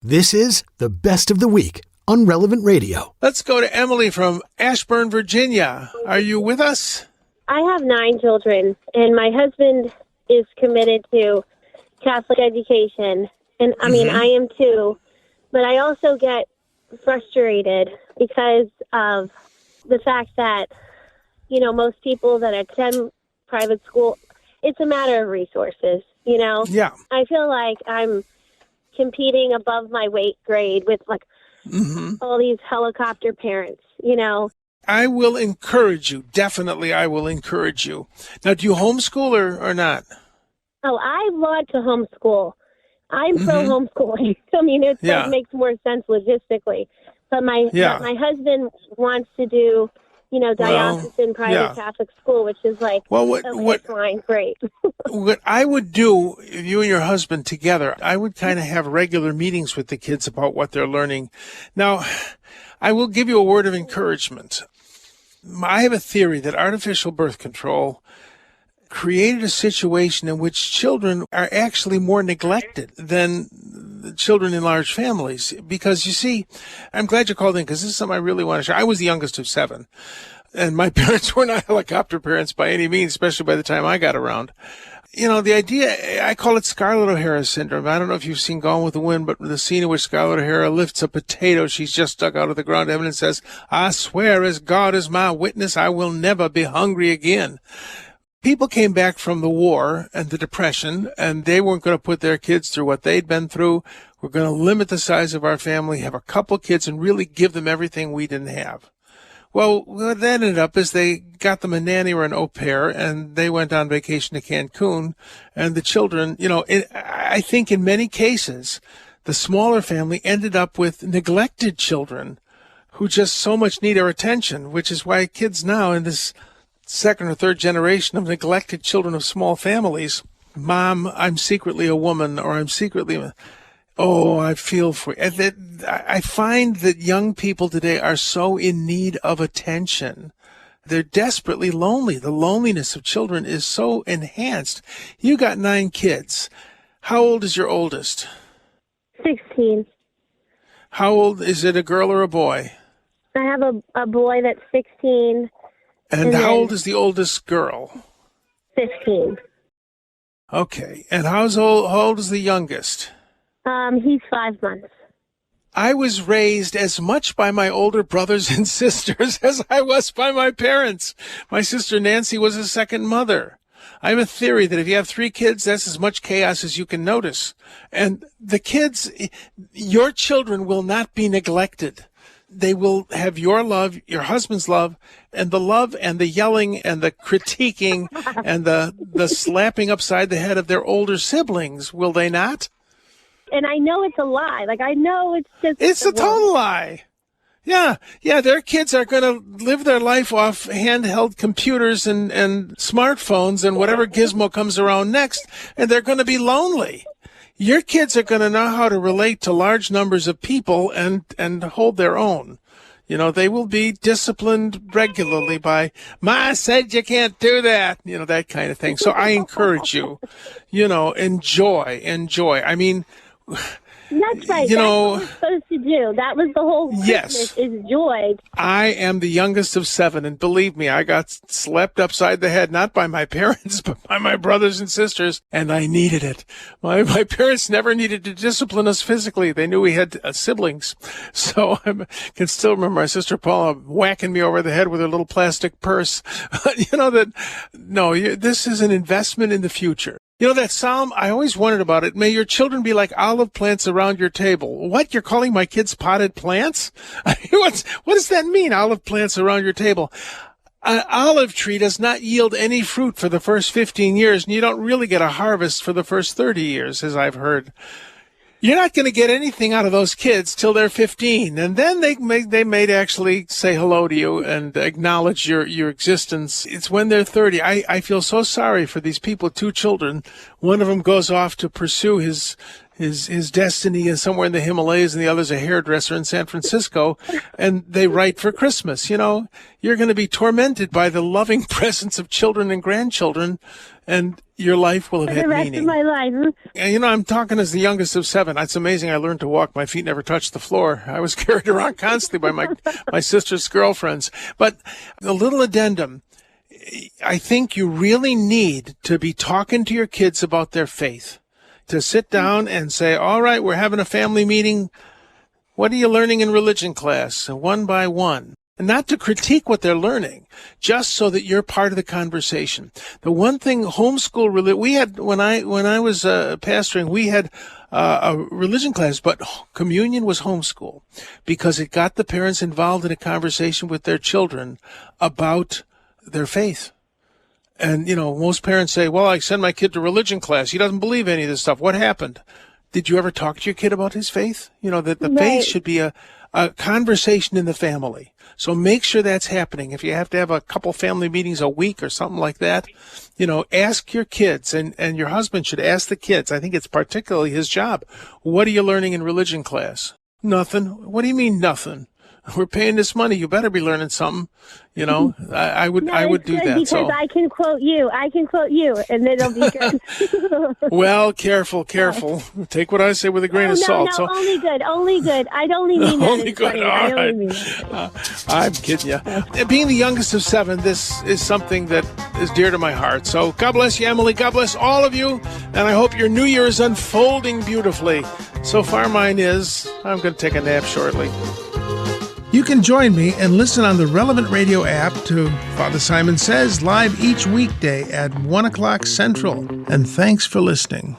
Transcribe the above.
This is the best of the week on Relevant Radio. Let's go to Emily from Ashburn, Virginia. Are you with us? I have 9 children, and my husband is committed to Catholic education. And, I mean, I am too. But I also get frustrated because of the fact that, you know, most people that attend private school, it's a matter of resources, you know? Yeah. I feel like I'm competing above my weight grade with, like, all these helicopter parents, you know? I will encourage you. Definitely, I will encourage you. Now, do you homeschool or not? Oh, I want to homeschool. I'm pro homeschooling. I mean, it makes more sense logistically. But my husband wants to do, you know, diocesan private Catholic school, which is like, fine, great. What I would do, if you and your husband together, I would kind of have regular meetings with the kids about what they're learning. Now, I will give you a word of encouragement. I have a theory that artificial birth control created a situation in which children are actually more neglected than the children in large families. Because, you see, I'm glad you called in because this is something I really want to share. I was the youngest of 7. And my parents were not helicopter parents by any means, especially by the time I got around. You know, the idea, I call it Scarlett O'Hara syndrome. I don't know if you've seen Gone with the Wind, but the scene in which Scarlett O'Hara lifts a potato she's just dug out of the ground and says, "I swear as God is my witness, I will never be hungry again." People came back from the war and the Depression, and they weren't going to put their kids through what they'd been through. We're going to limit the size of our family, have a couple kids, and really give them everything we didn't have. Well, what that ended up is they got them a nanny or an au pair, and they went on vacation to Cancun. And the children, you know, I think in many cases, the smaller family ended up with neglected children who just so much need our attention, which is why kids now in this second or third generation of neglected children of small families, "Mom, I'm secretly a woman," or "I'm secretly I feel for you. I find that young people today are so in need of attention. They're desperately lonely. The loneliness of children is so enhanced. You got 9 kids. How old is your oldest? 16. How old is it, a girl or a boy? I have a boy that's 16. And how old is the oldest girl? 15. Okay. And how old is the youngest? He's 5 months. I was raised as much by my older brothers and sisters as I was by my parents. My sister Nancy was a second mother. I have a theory that if you have 3 kids, that's as much chaos as you can notice. And the kids, your children will not be neglected. They will have your love, your husband's love, and the yelling and the critiquing and the slapping upside the head of their older siblings, will they not? And I know it's a lie. Like, I know it's just... It's a total lie. Yeah, their kids are going to live their life off handheld computers and smartphones and whatever gizmo comes around next, and they're going to be lonely. Your kids are going to know how to relate to large numbers of people and hold their own. You know, they will be disciplined regularly by, "Ma said you can't do that," you know, that kind of thing. So I encourage you, you know, enjoy. I mean... That's right. You That's know, what we're supposed to do. That was the whole Christmas, is joy. I am the youngest of 7, and believe me, I got slapped upside the head, not by my parents, but by my brothers and sisters, and I needed it. My parents never needed to discipline us physically. They knew we had siblings. So I can still remember my sister Paula whacking me over the head with her little plastic purse. This is an investment in the future. You know, that psalm, I always wondered about it. "May your children be like olive plants around your table." What? You're calling my kids potted plants? What does that mean, olive plants around your table? An olive tree does not yield any fruit for the first 15 years, and you don't really get a harvest for the first 30 years, as I've heard. You're not going to get anything out of those kids till they're 15, and then they may actually say hello to you and acknowledge your existence. It's when they're 30. I feel so sorry for these people with 2 children. One of them goes off to pursue his his destiny is somewhere in the Himalayas and the other's a hairdresser in San Francisco, and they write for Christmas. You're going to be tormented by the loving presence of children and grandchildren, and your life will have had meaning. The rest of my life. And, I'm talking as the youngest of 7. It's amazing. I learned to walk. My feet never touched the floor. I was carried around constantly by my sister's girlfriends. But a little addendum. I think you really need to be talking to your kids about their faith, to sit down and say, all right, we're having a family meeting. What are you learning in religion class? One by one. And not to critique what they're learning, just so that you're part of the conversation. The one thing we had, when I was pastoring, we had a religion class, but communion was homeschool because it got the parents involved in a conversation with their children about their faith. And, most parents say, well, I send my kid to religion class. He doesn't believe any of this stuff. What happened? Did you ever talk to your kid about his faith? That the faith should be a conversation in the family. So make sure that's happening. If you have to have a couple family meetings a week or something like that, ask your kids, and your husband should ask the kids. I think it's particularly his job. What are you learning in religion class? Nothing. What do you mean nothing? We're paying this money. You better be learning something. I would do that. Because I can quote you, and it'll be good. Well, careful. Take what I say with a grain of salt. No, only good. I'd only mean that. Only good. All right. I'm kidding you. Being the youngest of 7, this is something that is dear to my heart. So God bless you, Emily. God bless all of you. And I hope your new year is unfolding beautifully. So far, mine is. I'm going to take a nap shortly. You can join me and listen on the Relevant Radio app to Father Simon Says live each weekday at 1 o'clock Central. And thanks for listening.